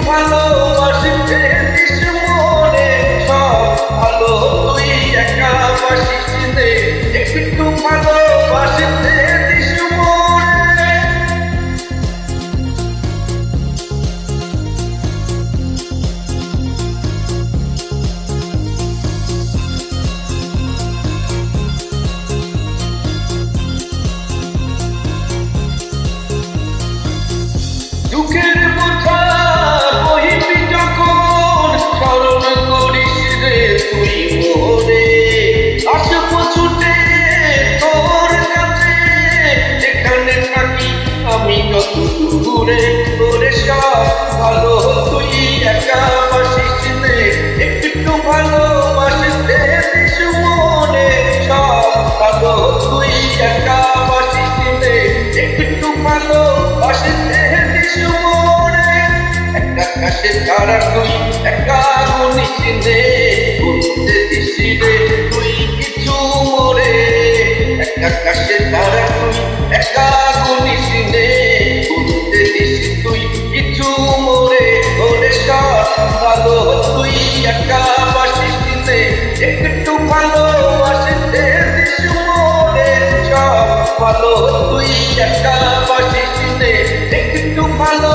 ভালোবাসিতে this মনে, সব ভালো তুই একা বাসিস রে, একটু ভালোবাসিতে দিস মনে। দুঃখের বোঝা বহিবি যখন, স্মরণ করিস রে তুই মোরে, আসব ছুটে তোর কাছে, যেখানে থাকি আমি যত দূরে, তোরে সব ভালো তুই একা বাসিস রে, একটু ভালোবাসিতে দিস মনে, সব ভালো তুই একা বাসিস রে, একটু ভালোবাসিতে দিস মনে। একটা কাশে ছাড়া তুই একা গুনিস রে, গুনতে দিস রে তুই কিছু মরে, একটা কাশে ছাড়া তুই একা গুনিস রে, গুনতে দিস তুই কিছু মরে, ওরে সব ভালো তুই একা বাসিস রে, একটু ভালোবাসিতে দিস মনে, সব ভালো তুই একা বাসিস রে, একটু ভালো